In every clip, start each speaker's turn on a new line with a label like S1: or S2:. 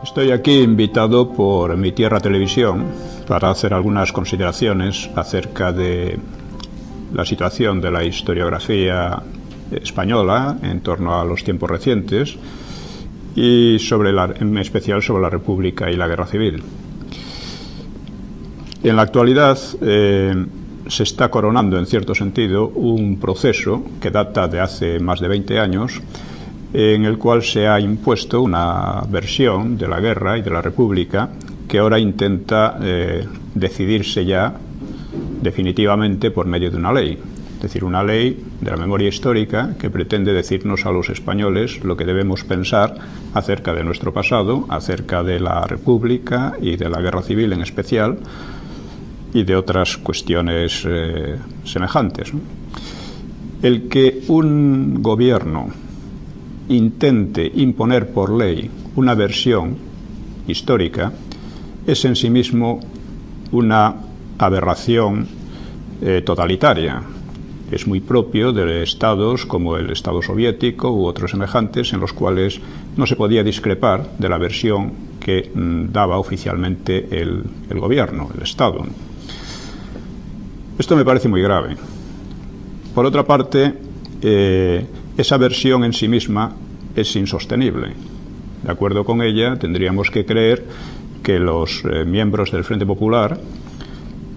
S1: Estoy aquí invitado por Mi Tierra Televisión para hacer algunas consideraciones acerca de la situación de la historiografía española en torno a los tiempos recientes y en especial sobre la República y la Guerra Civil. En la actualidad se está coronando, en cierto sentido, un proceso que data de hace más de 20 años, en el cual se ha impuesto una versión de la guerra y de la República que ahora intenta decidirse ya definitivamente por medio de una ley. Es decir, una ley de la memoria histórica que pretende decirnos a los españoles lo que debemos pensar acerca de nuestro pasado, acerca de la República y de la Guerra Civil en especial, y de otras cuestiones semejantes, ¿no? El que un gobierno intente imponer por ley una versión histórica es en sí mismo una aberración totalitaria. Es muy propio de estados como el Estado soviético u otros semejantes, en los cuales no se podía discrepar de la versión que daba oficialmente el gobierno, el Estado. Esto me parece muy grave. Por otra parte, esa versión en sí misma es insostenible. De acuerdo con ella, tendríamos que creer que los miembros del Frente Popular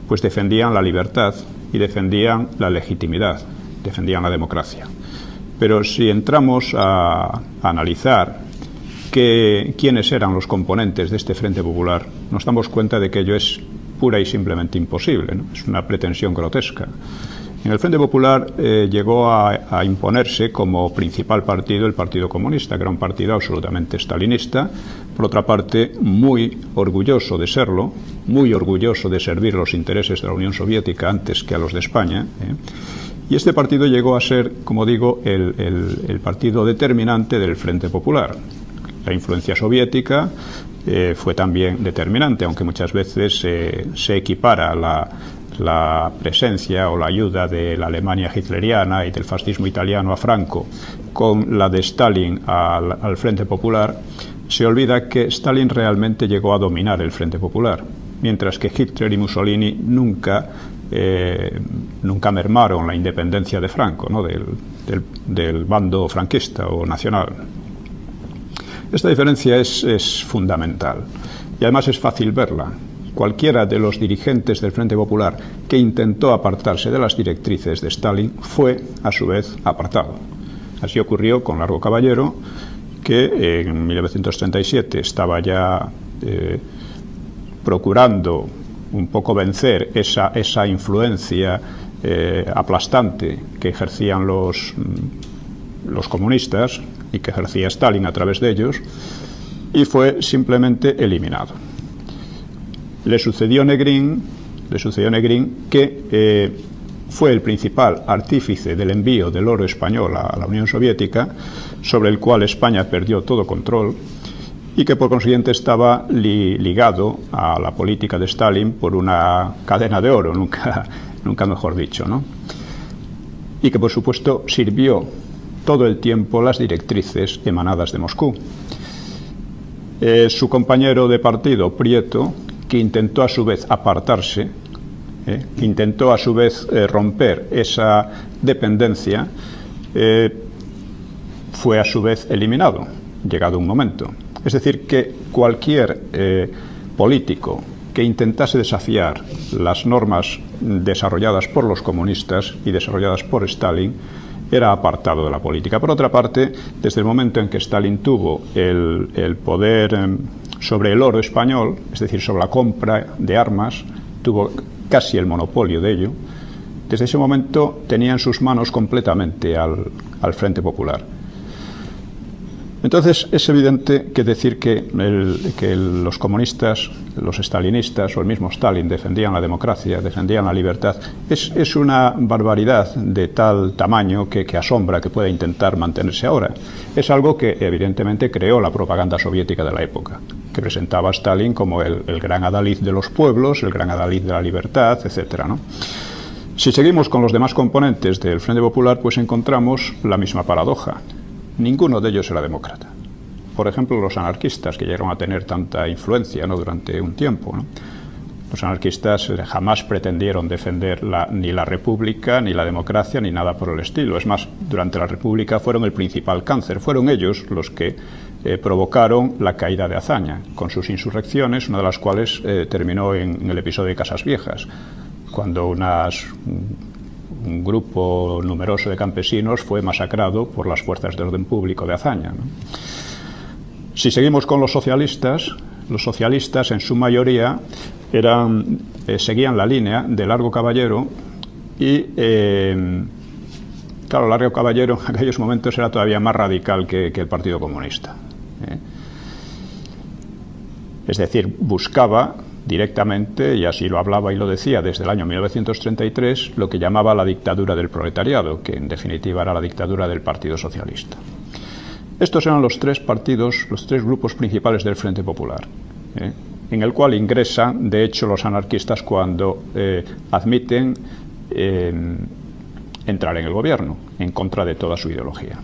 S1: pues defendían la libertad y defendían la legitimidad, defendían la democracia. Pero si entramos a analizar quiénes eran los componentes de este Frente Popular, nos damos cuenta de que ello es pura y simplemente imposible, ¿no? Es una pretensión grotesca. En el Frente Popular llegó a imponerse como principal partido el Partido Comunista, que era un partido absolutamente stalinista, por otra parte muy orgulloso de serlo, muy orgulloso de servir los intereses de la Unión Soviética antes que a los de España, y este partido llegó a ser, como digo, el partido determinante del Frente Popular. La influencia soviética fue también determinante, aunque muchas veces se equipara la presencia o la ayuda de la Alemania hitleriana y del fascismo italiano a Franco con la de Stalin al Frente Popular. Se olvida que Stalin realmente llegó a dominar el Frente Popular, mientras que Hitler y Mussolini nunca mermaron la independencia de Franco, ¿no? del bando franquista o nacional. Esta diferencia es fundamental y además es fácil verla. Cualquiera de los dirigentes del Frente Popular que intentó apartarse de las directrices de Stalin fue, a su vez, apartado. Así ocurrió con Largo Caballero, que en 1937 estaba ya procurando un poco vencer esa influencia aplastante que ejercían los comunistas y que ejercía Stalin a través de ellos, y fue simplemente eliminado. Le sucedió Negrín, que fue el principal artífice del envío del oro español a la Unión Soviética, sobre el cual España perdió todo control y que por consiguiente estaba ligado a la política de Stalin por una cadena de oro, nunca mejor dicho, ¿no? Y que por supuesto sirvió todo el tiempo las directrices emanadas de Moscú. Su compañero de partido, Prieto, que intentó a su vez apartarse, intentó a su vez romper esa dependencia, fue a su vez eliminado, llegado un momento. Es decir, que cualquier político que intentase desafiar las normas desarrolladas por los comunistas y desarrolladas por Stalin era apartado de la política. Por otra parte, desde el momento en que Stalin tuvo el poder sobre el oro español, es decir, sobre la compra de armas, tuvo casi el monopolio de ello, desde ese momento tenía en sus manos completamente al Frente Popular. Entonces es evidente que decir que los comunistas, los stalinistas o el mismo Stalin defendían la democracia, defendían la libertad, es una barbaridad de tal tamaño que asombra que pueda intentar mantenerse ahora. Es algo que evidentemente creó la propaganda soviética de la época, que presentaba a Stalin como el gran adalid de los pueblos, el gran adalid de la libertad, etc., ¿no? Si seguimos con los demás componentes del Frente Popular, pues encontramos la misma paradoja. Ninguno de ellos era demócrata. por ejemplo, los anarquistas, que llegaron a tener tanta influencia, ¿no?, durante un tiempo, ¿no? Los anarquistas jamás pretendieron defender ni la república, ni la democracia, ni nada por el estilo. Es más, durante la república fueron el principal cáncer. Fueron ellos los que provocaron la caída de Azaña, con sus insurrecciones, una de las cuales terminó en el episodio de Casas Viejas, cuando un grupo numeroso de campesinos fue masacrado por las fuerzas de orden público de Azaña, ¿no? Si seguimos con los socialistas en su mayoría seguían la línea de Largo Caballero y, claro, Largo Caballero en aquellos momentos era todavía más radical que el Partido Comunista. Es decir, buscaba directamente, y así lo hablaba y lo decía desde el año 1933, lo que llamaba la dictadura del proletariado, que en definitiva era la dictadura del Partido Socialista. Estos eran los tres partidos, los tres grupos principales del Frente Popular, en el cual ingresan, de hecho, los anarquistas cuando admiten entrar en el gobierno, en contra de toda su ideología.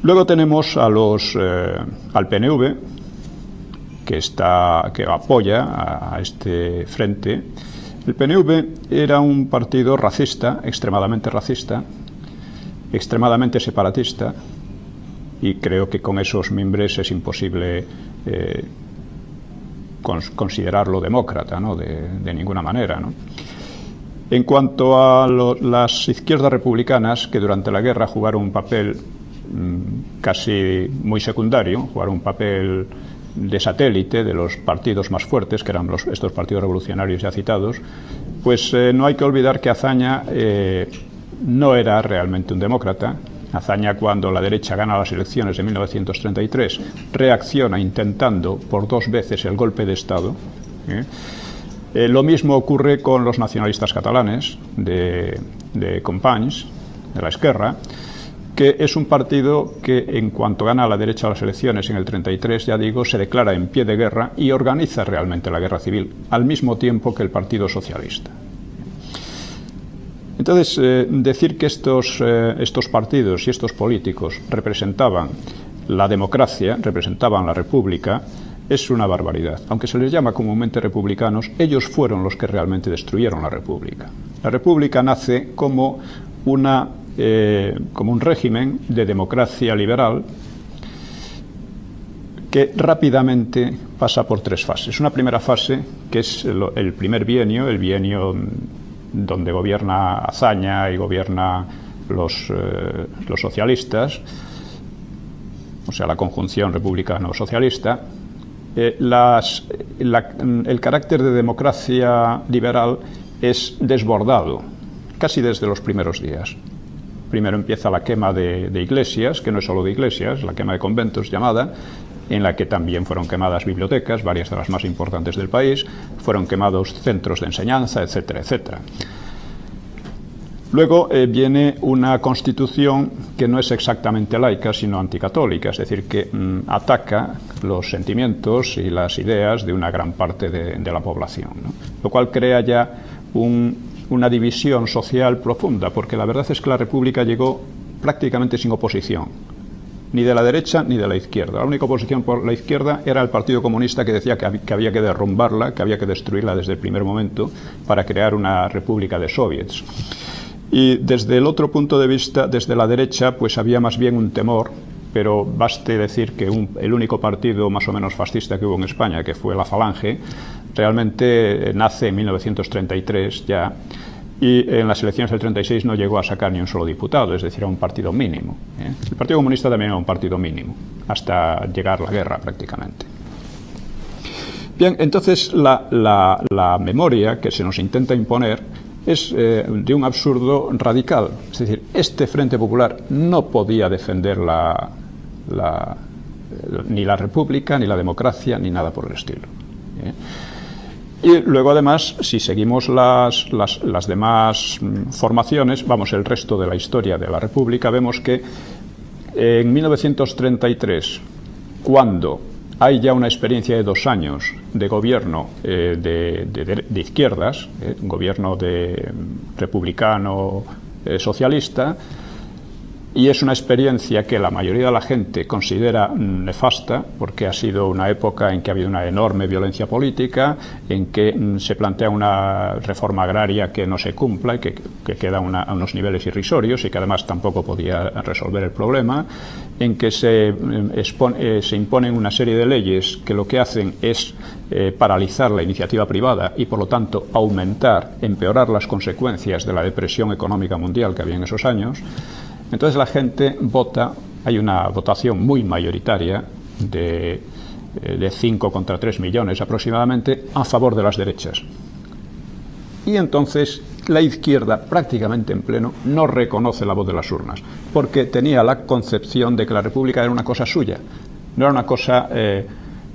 S1: Luego tenemos al PNV, que apoya a este frente. El PNV era un partido racista, extremadamente separatista, y creo que con esos mimbres es imposible considerarlo demócrata, ¿no?, de ninguna manera, ¿no? En cuanto a las izquierdas republicanas, que durante la guerra jugaron un papel casi muy secundario, jugaron un papel de satélite de los partidos más fuertes, que eran estos partidos revolucionarios ya citados, pues no hay que olvidar que Azaña no era realmente un demócrata. Azaña, cuando la derecha gana las elecciones de 1933, reacciona intentando por 2 veces el golpe de Estado. Lo mismo ocurre con los nacionalistas catalanes de Companys, de la Esquerra, que es un partido que, en cuanto gana la derecha las elecciones en el 33, ya digo, se declara en pie de guerra y organiza realmente la guerra civil, al mismo tiempo que el Partido Socialista. Entonces, decir que estos partidos y estos políticos representaban la democracia, representaban la república, es una barbaridad. Aunque se les llama comúnmente republicanos, ellos fueron los que realmente destruyeron la república. La república nace como un régimen de democracia liberal que rápidamente pasa por 3 fases. Una primera fase, que es el primer bienio, el bienio donde gobierna Azaña y gobierna los socialistas, o sea, la conjunción republicano-socialista. El carácter de democracia liberal es desbordado casi desde los primeros días. Primero empieza la quema de iglesias, que no es solo de iglesias, la quema de conventos llamada, en la que también fueron quemadas bibliotecas, varias de las más importantes del país, fueron quemados centros de enseñanza, etcétera, etcétera. Luego viene una constitución que no es exactamente laica, sino anticatólica, es decir, que ataca los sentimientos y las ideas de una gran parte de la población, ¿no? Lo cual crea ya una división social profunda, porque la verdad es que la República llegó prácticamente sin oposición, ni de la derecha ni de la izquierda. La única oposición por la izquierda era el Partido Comunista, que decía que había que derrumbarla, que había que destruirla desde el primer momento para crear una república de soviets. Y desde el otro punto de vista, desde la derecha, pues había más bien un temor, pero baste decir que el único partido más o menos fascista que hubo en España, que fue la Falange, realmente nace en 1933 ya, y en las elecciones del 36 no llegó a sacar ni un solo diputado, es decir, era un partido mínimo. El Partido Comunista también era un partido mínimo, hasta llegar la guerra prácticamente. Bien, entonces la memoria que se nos intenta imponer es de un absurdo radical. Es decir, este Frente Popular no podía defender ni la república, ni la democracia, ni nada por el estilo. Y luego, además, si seguimos las demás formaciones, vamos, el resto de la historia de la república, vemos que en 1933, cuando hay ya una experiencia de 2 años de gobierno de izquierdas, un gobierno republicano socialista, Y es una experiencia que la mayoría de la gente considera nefasta, porque ha sido una época en que ha habido una enorme violencia política, en que se plantea una reforma agraria que no se cumpla y que queda a unos niveles irrisorios y que además tampoco podía resolver el problema, en que se imponen una serie de leyes que lo que hacen es paralizar la iniciativa privada y por lo tanto empeorar las consecuencias de la depresión económica mundial que había en esos años. Entonces la gente vota, hay una votación muy mayoritaria de 5 contra 3 millones aproximadamente a favor de las derechas. Y entonces la izquierda, prácticamente en pleno, no reconoce la voz de las urnas, porque tenía la concepción de que la República era una cosa suya, no era una cosa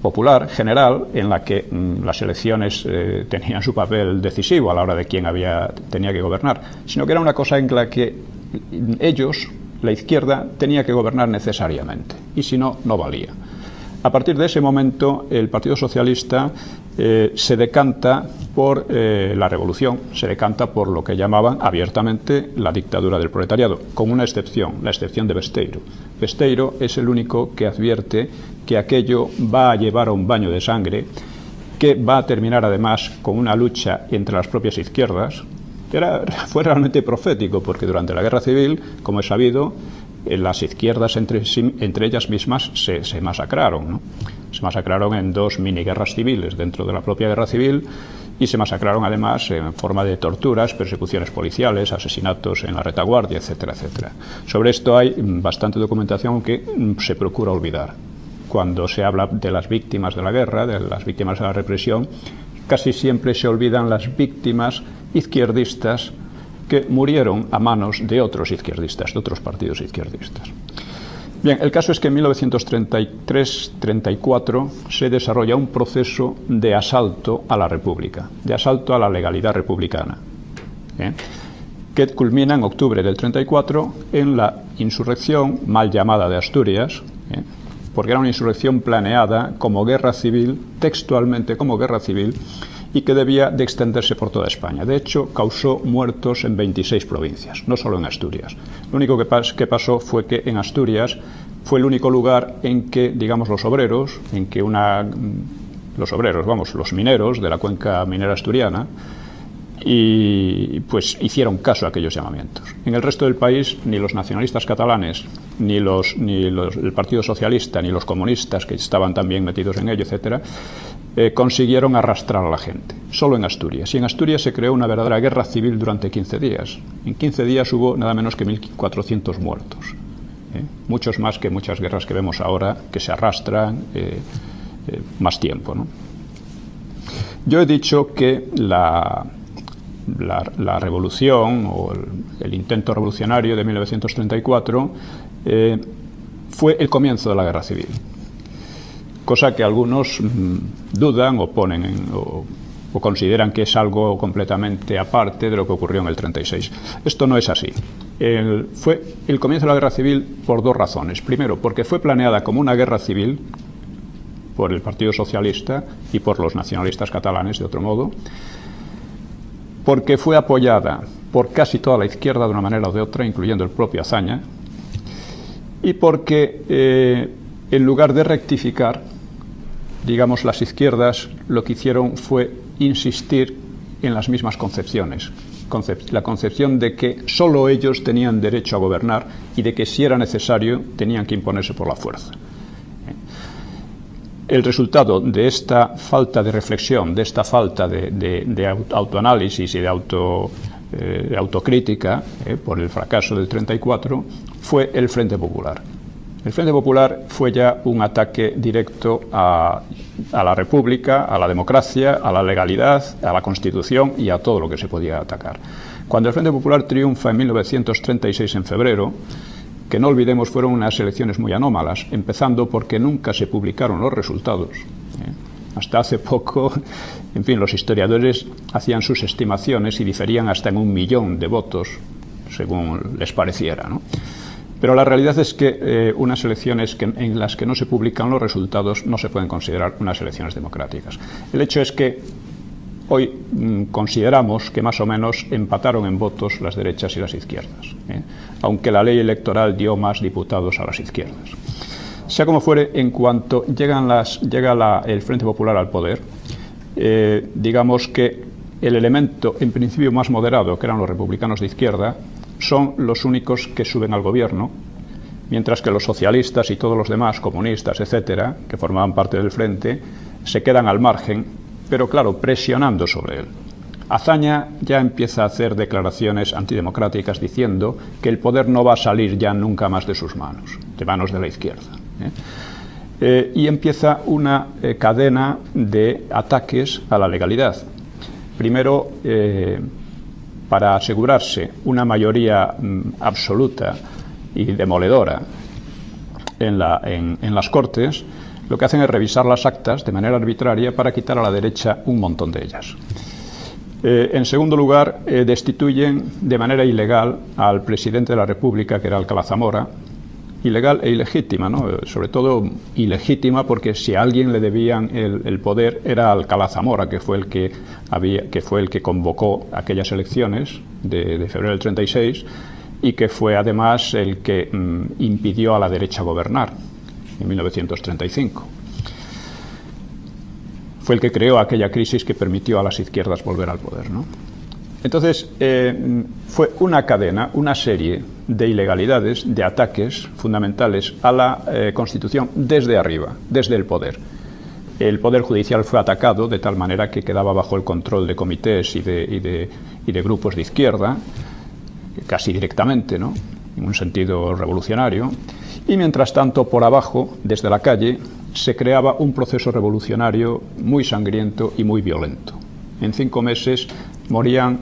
S1: popular, general, en la que las elecciones tenían su papel decisivo a la hora de quién tenía que gobernar, sino que era una cosa en la que ellos, la izquierda, tenía que gobernar necesariamente, y si no, no valía. A partir de ese momento, el Partido Socialista se decanta por la revolución, se decanta por lo que llamaban abiertamente la dictadura del proletariado, con una excepción, la excepción de Besteiro. Besteiro es el único que advierte que aquello va a llevar a un baño de sangre, que va a terminar además con una lucha entre las propias izquierdas. Fue realmente profético, porque durante la Guerra Civil, como es sabido, las izquierdas entre ellas mismas se masacraron, ¿no? Se masacraron en 2 miniguerras civiles dentro de la propia Guerra Civil y se masacraron además en forma de torturas, persecuciones policiales, asesinatos en la retaguardia, etcétera, etcétera. Sobre esto hay bastante documentación que se procura olvidar. Cuando se habla de las víctimas de la guerra, de las víctimas de la represión, casi siempre se olvidan las víctimas izquierdistas que murieron a manos de otros izquierdistas, de otros partidos izquierdistas. Bien, el caso es que en 1933-34 se desarrolla un proceso de asalto a la República, de asalto a la legalidad republicana, que culmina en octubre del 34 en la insurrección mal llamada de Asturias, porque era una insurrección planeada como guerra civil, textualmente como guerra civil, y que debía de extenderse por toda España. De hecho, causó muertos en 26 provincias, no solo en Asturias. Lo único que pasó fue que en Asturias fue el único lugar en que, digamos, los mineros de la cuenca minera asturiana, y pues hicieron caso a aquellos llamamientos. En el resto del país, ni los nacionalistas catalanes, ni el Partido Socialista, ni los comunistas, que estaban también metidos en ello, etcétera, consiguieron arrastrar a la gente. Solo en Asturias. Y en Asturias se creó una verdadera guerra civil durante 15 días. En 15 días hubo nada menos que 1.400 muertos. Muchos más que muchas guerras que vemos ahora, que se arrastran más tiempo, ¿no? Yo he dicho que la revolución o el intento revolucionario de 1934 fue el comienzo de la guerra civil, cosa que algunos dudan o ponen o consideran que es algo completamente aparte de lo que ocurrió en el 36. Esto no es así. Fue el comienzo de la guerra civil por 2 razones. Primero, porque fue planeada como una guerra civil por el Partido Socialista y por los nacionalistas catalanes, de otro modo, porque fue apoyada por casi toda la izquierda de una manera o de otra, incluyendo el propio Azaña, y porque en lugar de rectificar, digamos, las izquierdas lo que hicieron fue insistir en las mismas concepciones. La concepción de que solo ellos tenían derecho a gobernar y de que si era necesario tenían que imponerse por la fuerza. El resultado de esta falta de reflexión, de esta falta de autoanálisis y de autocrítica por el fracaso del 34 fue el Frente Popular. El Frente Popular fue ya un ataque directo a la República, a la democracia, a la legalidad, a la Constitución y a todo lo que se podía atacar. Cuando el Frente Popular triunfa en 1936 en febrero, que no olvidemos fueron unas elecciones muy anómalas, empezando porque nunca se publicaron los resultados. Hasta hace poco, en fin, los historiadores hacían sus estimaciones y diferían hasta en 1 millón de votos, según les pareciera, ¿no? Pero la realidad es que unas elecciones en las que no se publican los resultados no se pueden considerar unas elecciones democráticas. El hecho es que Hoy consideramos que más o menos empataron en votos las derechas y las izquierdas, aunque la ley electoral dio más diputados a las izquierdas. Sea como fuere, en cuanto llega el Frente Popular al poder, digamos que el elemento en principio más moderado, que eran los republicanos de izquierda, son los únicos que suben al gobierno, mientras que los socialistas y todos los demás, comunistas, etcétera, que formaban parte del Frente, se quedan al margen, pero claro, presionando sobre él. Azaña ya empieza a hacer declaraciones antidemocráticas diciendo que el poder no va a salir ya nunca más de sus manos, de manos de la izquierda. Y empieza una cadena de ataques a la legalidad. Primero, para asegurarse una mayoría absoluta y demoledora en las Cortes, lo que hacen es revisar las actas de manera arbitraria para quitar a la derecha un montón de ellas. En segundo lugar, destituyen de manera ilegal al presidente de la República, que era Alcalá Zamora, ilegal e ilegítima, ¿no? Sobre todo ilegítima porque si a alguien le debían el poder era Alcalá Zamora, que fue el que convocó aquellas elecciones de febrero del 36 y que fue además el que impidió a la derecha gobernar en 1935. Fue el que creó aquella crisis que permitió a las izquierdas volver al poder, ¿no? Entonces, fue una cadena, una serie de ilegalidades, de ataques fundamentales a la Constitución desde arriba, desde el poder. El Poder Judicial fue atacado de tal manera que quedaba bajo el control de comités y de grupos de izquierda, casi directamente, ¿no? En un sentido revolucionario. Y mientras tanto, por abajo, desde la calle, se creaba un proceso revolucionario muy sangriento y muy violento. En 5 meses morían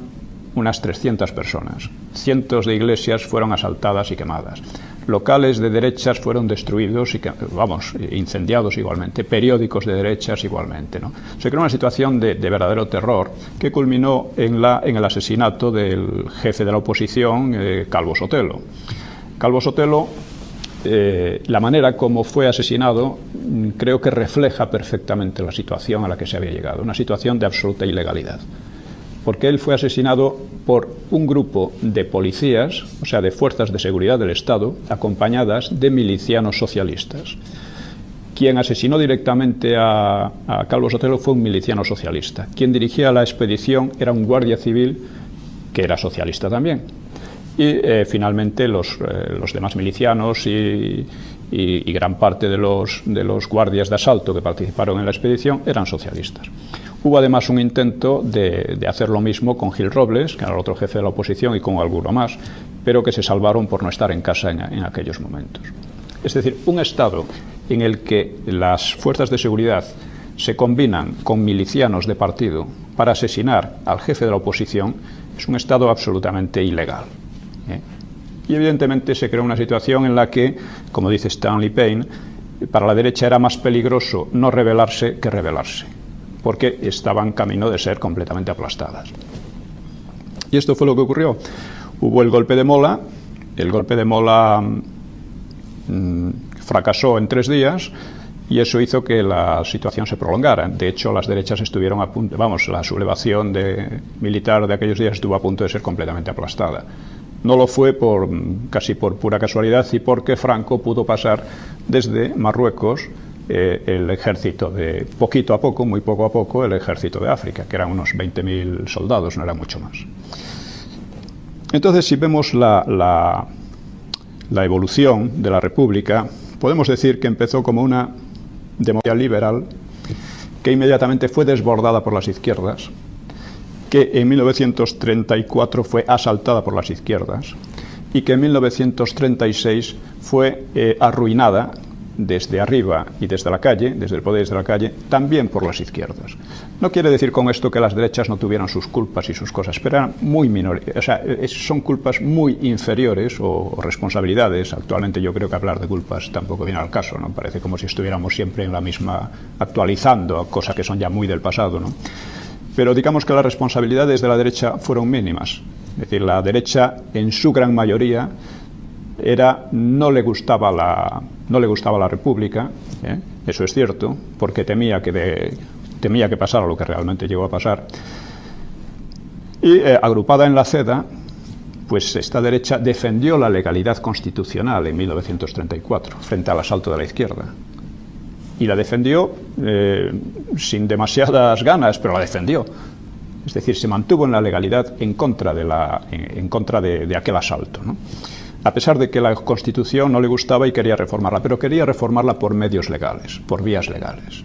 S1: unas 300 personas. Cientos de iglesias fueron asaltadas y quemadas. Locales de derechas fueron destruidos y, incendiados igualmente. Periódicos de derechas igualmente, ¿no? Se creó una situación de verdadero terror que culminó en el asesinato del jefe de la oposición, Calvo Sotelo. Calvo Sotelo, la manera como fue asesinado, creo que refleja perfectamente la situación a la que se había llegado. Una situación de absoluta ilegalidad. Porque él fue asesinado por un grupo de policías, o sea, de fuerzas de seguridad del Estado, acompañadas de milicianos socialistas. Quien asesinó directamente a Calvo Sotelo fue un miliciano socialista. Quien dirigía la expedición era un guardia civil que era socialista también. Y finalmente los demás milicianos y gran parte de los guardias de asalto que participaron en la expedición eran socialistas. Hubo además un intento de hacer lo mismo con Gil Robles, que era el otro jefe de la oposición, y con alguno más, pero que se salvaron por no estar en casa en aquellos momentos. Es decir, un Estado en el que las fuerzas de seguridad se combinan con milicianos de partido para asesinar al jefe de la oposición es un Estado absolutamente ilegal. Y evidentemente se creó una situación en la que, como dice Stanley Payne, para la derecha era más peligroso no rebelarse que rebelarse, porque estaban camino de ser completamente aplastadas. Y esto fue lo que ocurrió. Hubo el golpe de Mola. El golpe de Mola fracasó en 3 días y eso hizo que la situación se prolongara. De hecho, las derechas estuvieron a punto, la sublevación militar de aquellos días estuvo a punto de ser completamente aplastada. No lo fue casi por pura casualidad y porque Franco pudo pasar desde Marruecos el ejército poquito a poco, muy poco a poco, el ejército de África, que eran unos 20.000 soldados, no era mucho más. Entonces, si vemos la evolución de la República, podemos decir que empezó como una democracia liberal que inmediatamente fue desbordada por las izquierdas, que en 1934 fue asaltada por las izquierdas y que en 1936 fue arruinada desde arriba y desde la calle, desde el poder y desde la calle, también por las izquierdas. No quiere decir con esto que las derechas no tuvieran sus culpas y sus cosas, pero eran muy menores, o sea, son culpas muy inferiores o responsabilidades. Actualmente yo creo que hablar de culpas tampoco viene al caso, ¿no? Parece como si estuviéramos siempre en la misma, actualizando cosas que son ya muy del pasado, ¿no? Pero digamos que las responsabilidades de la derecha fueron mínimas. Es decir, la derecha en su gran mayoría no le gustaba la República, eso es cierto, porque temía que pasara lo que realmente llegó a pasar. Y agrupada en la CEDA, pues esta derecha defendió la legalidad constitucional en 1934 frente al asalto de la izquierda. Y la defendió sin demasiadas ganas, pero la defendió. Es decir, se mantuvo en la legalidad en contra de aquel asalto, ¿no? A pesar de que la Constitución no le gustaba y quería reformarla, pero quería reformarla por medios legales, por vías legales.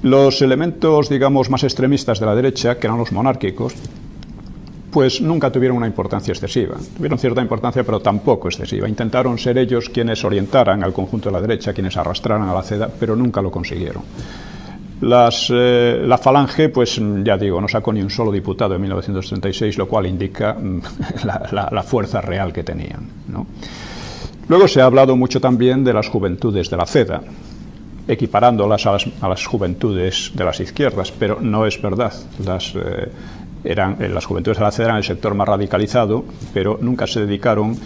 S1: Los elementos, digamos, más extremistas de la derecha, que eran los monárquicos, pues nunca tuvieron una importancia excesiva. Tuvieron cierta importancia, pero tampoco excesiva. Intentaron ser ellos quienes orientaran al conjunto de la derecha, quienes arrastraran a la CEDA, pero nunca lo consiguieron. La Falange, pues ya digo, no sacó ni un solo diputado en 1936, lo cual indica la fuerza real que tenían, ¿no? Luego se ha hablado mucho también de las juventudes de la CEDA, equiparándolas a las juventudes de las izquierdas, pero no es verdad. Las juventudes de la CEDA eran el sector más radicalizado, pero nunca se dedicaron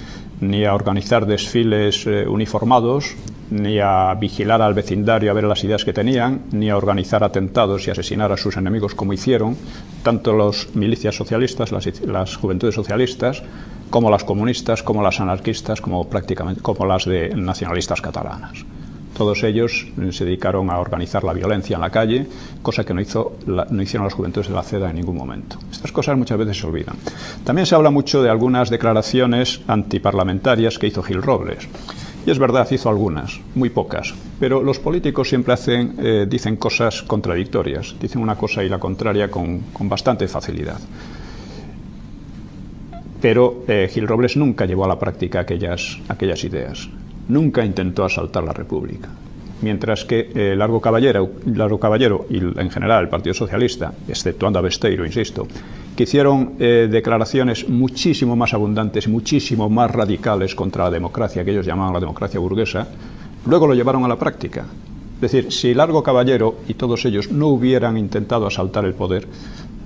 S1: ni a organizar desfiles uniformados, ni a vigilar al vecindario a ver las ideas que tenían, ni a organizar atentados y asesinar a sus enemigos como hicieron tanto las milicias socialistas, las juventudes socialistas, como las comunistas, como las anarquistas, como las de nacionalistas catalanas. Todos ellos se dedicaron a organizar la violencia en la calle, cosa que no hicieron las juventudes de la CEDA en ningún momento. Estas cosas muchas veces se olvidan. También se habla mucho de algunas declaraciones antiparlamentarias que hizo Gil Robles. Y es verdad, hizo algunas, muy pocas, pero los políticos siempre dicen cosas contradictorias, dicen una cosa y la contraria con bastante facilidad. Pero Gil Robles nunca llevó a la práctica aquellas ideas, nunca intentó asaltar la República. Mientras que Largo Caballero y en general el Partido Socialista, exceptuando a Besteiro, insisto, que hicieron declaraciones muchísimo más abundantes, muchísimo más radicales contra la democracia, que ellos llamaban la democracia burguesa, luego lo llevaron a la práctica. Es decir, si Largo Caballero y todos ellos no hubieran intentado asaltar el poder,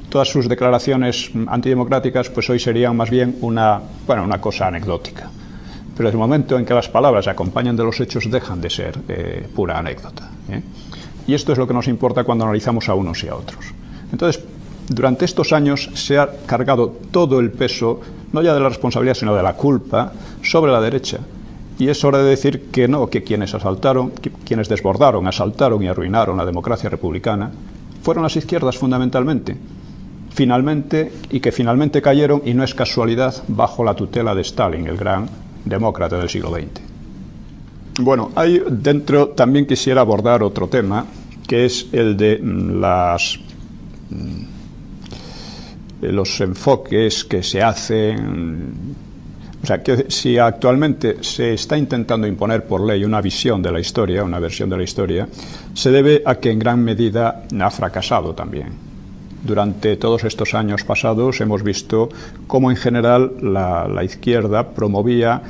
S1: todas sus declaraciones antidemocráticas pues hoy serían más bien una cosa anecdótica. Pero desde el momento en que las palabras se acompañan de los hechos dejan de ser pura anécdota. Y esto es lo que nos importa cuando analizamos a unos y a otros. Entonces, durante estos años se ha cargado todo el peso, no ya de la responsabilidad, sino de la culpa, sobre la derecha. Y es hora de decir que no, que quienes desbordaron, asaltaron y arruinaron la democracia republicana fueron las izquierdas fundamentalmente. Y que finalmente cayeron, y no es casualidad, bajo la tutela de Stalin, el gran demócrata del siglo XX. Bueno, ahí dentro también quisiera abordar otro tema, que es el de los enfoques que se hacen. O sea, que si actualmente se está intentando imponer por ley una visión de la historia, una versión de la historia, se debe a que en gran medida ha fracasado también. Durante todos estos años pasados hemos visto cómo en general la izquierda promovía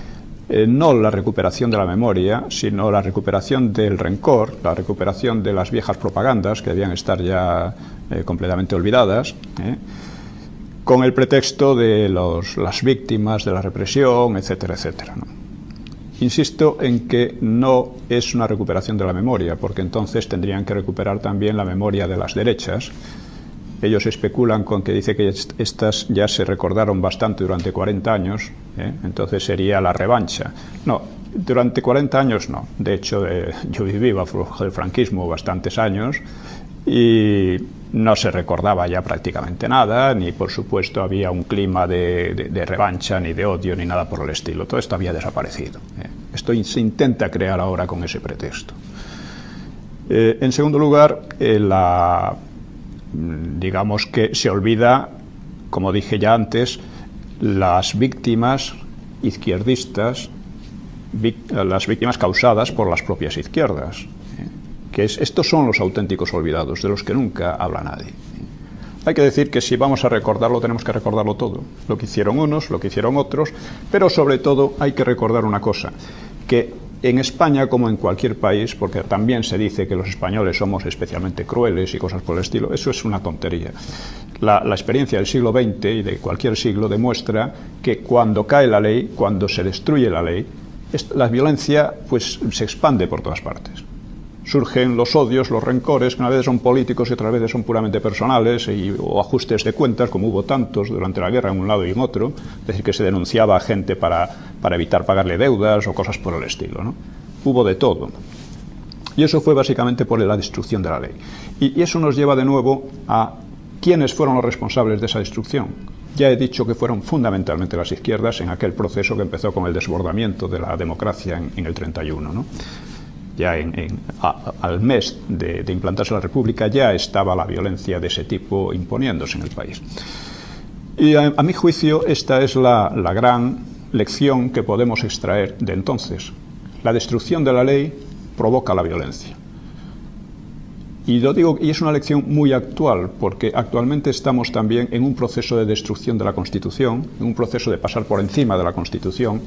S1: no la recuperación de la memoria, sino la recuperación del rencor, la recuperación de las viejas propagandas que debían estar ya completamente olvidadas, con el pretexto de las víctimas de la represión, etcétera, etcétera, ¿no? Insisto en que no es una recuperación de la memoria, porque entonces tendrían que recuperar también la memoria de las derechas. Ellos especulan con que dice que estas ya se recordaron bastante durante 40 años, entonces sería la revancha. No, durante 40 años no. De hecho, yo viví bajo el franquismo bastantes años y no se recordaba ya prácticamente nada, ni por supuesto había un clima de revancha, ni de odio, ni nada por el estilo. Todo esto había desaparecido. Esto se intenta crear ahora con ese pretexto. En segundo lugar, digamos que se olvida, como dije ya antes, las víctimas izquierdistas, las víctimas causadas por las propias izquierdas, estos son los auténticos olvidados, de los que nunca habla nadie. Hay que decir que si vamos a recordarlo, tenemos que recordarlo todo, lo que hicieron unos, lo que hicieron otros, pero sobre todo hay que recordar una cosa, que en España, como en cualquier país, porque también se dice que los españoles somos especialmente crueles y cosas por el estilo, eso es una tontería. La experiencia del siglo XX y de cualquier siglo demuestra que cuando cae la ley, cuando se destruye la ley, la violencia pues se expande por todas partes. surgen los odios, los rencores, que una vez son políticos y otras veces son puramente personales, o ajustes de cuentas, como hubo tantos durante la guerra en un lado y en otro, es decir, que se denunciaba a gente para evitar pagarle deudas o cosas por el estilo, ¿no? Hubo de todo. Y eso fue básicamente por la destrucción de la ley. Y eso nos lleva de nuevo a quiénes fueron los responsables de esa destrucción. Ya he dicho que fueron fundamentalmente las izquierdas en aquel proceso que empezó con el desbordamiento de la democracia en el 31, ¿no? Ya al mes de implantarse la República ya estaba la violencia de ese tipo imponiéndose en el país. Y a mi juicio esta es la gran lección que podemos extraer de entonces. La destrucción de la ley provoca la violencia. Y lo digo, y es una lección muy actual, porque actualmente estamos también en un proceso de destrucción de la Constitución, en un proceso de pasar por encima de la Constitución,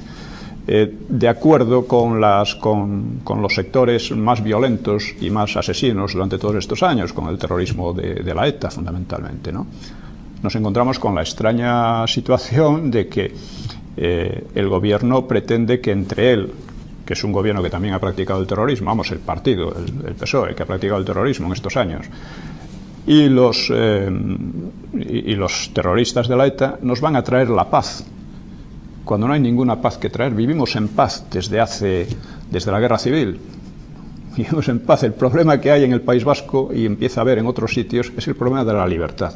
S1: de acuerdo con los sectores más violentos y más asesinos durante todos estos años, con el terrorismo de la ETA fundamentalmente, ¿no? Nos encontramos con la extraña situación de que el gobierno pretende que entre él, que es un gobierno que también ha practicado el terrorismo, vamos, el partido, el PSOE, que ha practicado el terrorismo en estos años, y los terroristas de la ETA nos van a traer la paz, cuando no hay ninguna paz que traer. Vivimos en paz desde la guerra civil, vivimos en paz. El problema que hay en el País Vasco, y empieza a haber en otros sitios, es el problema de la libertad.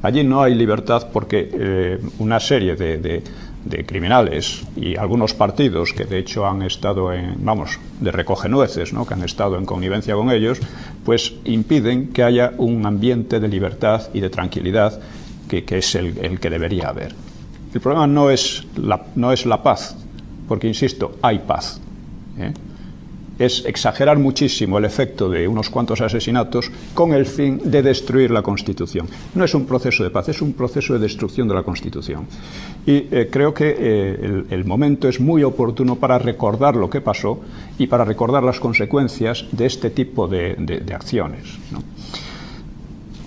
S1: Allí no hay libertad porque una serie de criminales y algunos partidos que de hecho han estado de recogenueces, ¿no?, que han estado en connivencia con ellos, pues impiden que haya un ambiente de libertad y de tranquilidad que es el que debería haber. El problema no es la paz, porque insisto, hay paz. Es exagerar muchísimo el efecto de unos cuantos asesinatos con el fin de destruir la Constitución. No es un proceso de paz, es un proceso de destrucción de la Constitución. Y creo que el momento es muy oportuno para recordar lo que pasó y para recordar las consecuencias de este tipo de acciones, ¿no?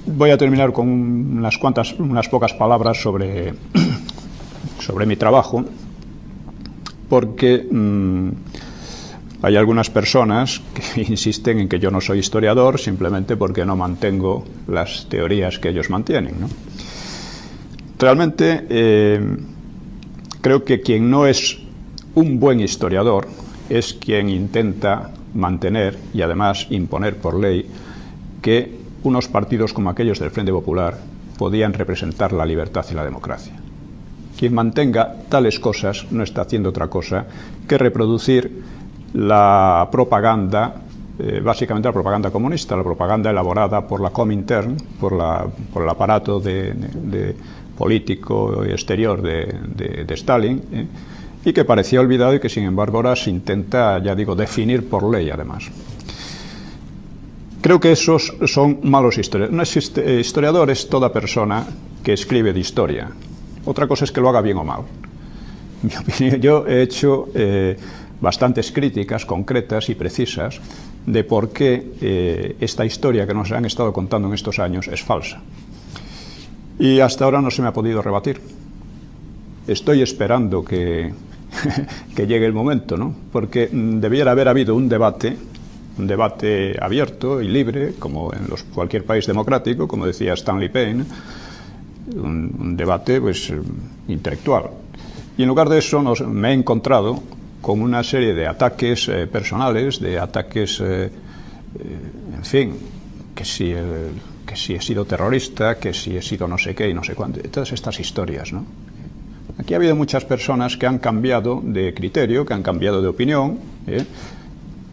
S1: Voy a terminar con unas pocas palabras sobre mi trabajo, porque hay algunas personas que insisten en que yo no soy historiador simplemente porque no mantengo las teorías que ellos mantienen, ¿no? Realmente creo que quien no es un buen historiador es quien intenta mantener y además imponer por ley que unos partidos como aquellos del Frente Popular podían representar la libertad y la democracia. Quien mantenga tales cosas no está haciendo otra cosa que reproducir la propaganda, básicamente la propaganda comunista, la propaganda elaborada por la Comintern, por el aparato político exterior de Stalin, y que parecía olvidado y que sin embargo ahora se intenta, ya digo, definir por ley además. Creo que esos son malos historiadores. Un historiador es toda persona que escribe de historia. Otra cosa es que lo haga bien o mal. En mi opinión, yo he hecho bastantes críticas concretas y precisas de por qué esta historia que nos han estado contando en estos años es falsa. Y hasta ahora no se me ha podido rebatir. Estoy esperando que llegue el momento, ¿no? Porque debiera haber habido un debate abierto y libre, como en cualquier país democrático, como decía Stanley Payne, un debate pues intelectual. Y en lugar de eso me he encontrado con una serie de ataques personales, de ataques, en fin, que si he sido terrorista, que si he sido no sé qué y no sé cuánto, todas estas historias, ¿no? Aquí ha habido muchas personas que han cambiado de criterio, que han cambiado de opinión,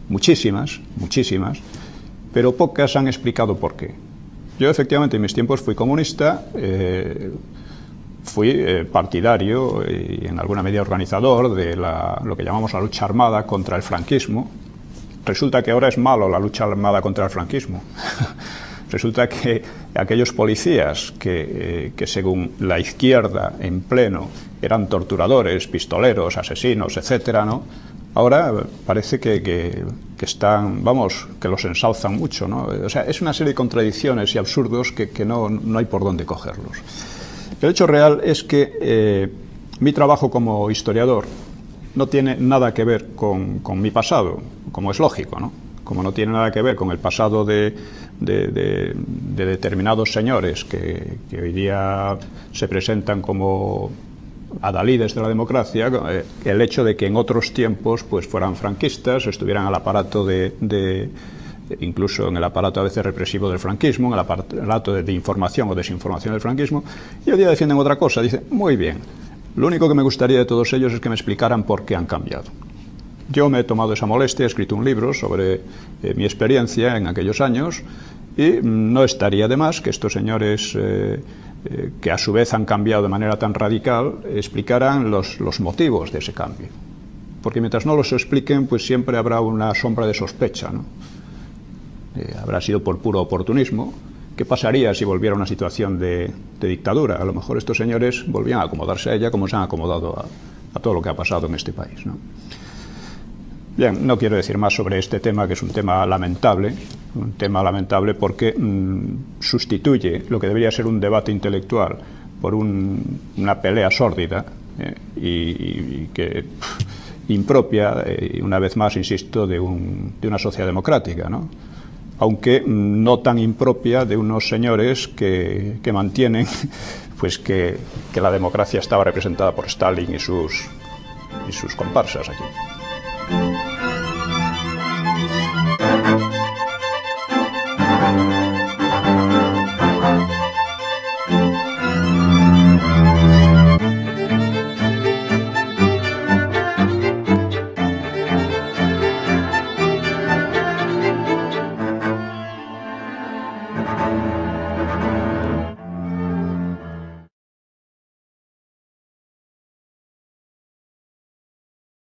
S1: muchísimas, pero pocas han explicado por qué. Yo efectivamente en mis tiempos fui comunista, fui partidario y en alguna medida organizador de lo que llamamos la lucha armada contra el franquismo. Resulta que ahora es malo la lucha armada contra el franquismo. Resulta que aquellos policías que según la izquierda en pleno eran torturadores, pistoleros, asesinos, etcétera, ¿no? Ahora parece que están, vamos, que los ensalzan mucho, ¿no? O sea, es una serie de contradicciones y absurdos que no hay por dónde cogerlos. El hecho real es que mi trabajo como historiador no tiene nada que ver con mi pasado, como es lógico, ¿no? Como no tiene nada que ver con el pasado de determinados señores que hoy día se presentan como adalides de la democracia, el hecho de que en otros tiempos pues fueran franquistas, estuvieran al aparato incluso en el aparato a veces represivo del franquismo, en el aparato de información o desinformación del franquismo, y hoy día defienden otra cosa. Dicen, muy bien, lo único que me gustaría de todos ellos es que me explicaran por qué han cambiado. Yo me he tomado esa molestia, he escrito un libro sobre mi experiencia en aquellos años, y no estaría de más que estos señores que a su vez han cambiado de manera tan radical explicaran los motivos de ese cambio. Porque mientras no los expliquen, pues siempre habrá una sombra de sospecha, ¿no? Habrá sido por puro oportunismo. ¿Qué pasaría si volviera a una situación de dictadura? A lo mejor estos señores volvían a acomodarse a ella como se han acomodado a todo lo que ha pasado en este país, ¿no? Bien, no quiero decir más sobre este tema, que es un tema lamentable porque sustituye lo que debería ser un debate intelectual por una pelea sórdida y que impropia, y una vez más insisto, de una sociedad democrática, ¿no? Aunque no tan impropia de unos señores que mantienen pues que la democracia estaba representada por Stalin y sus comparsas aquí.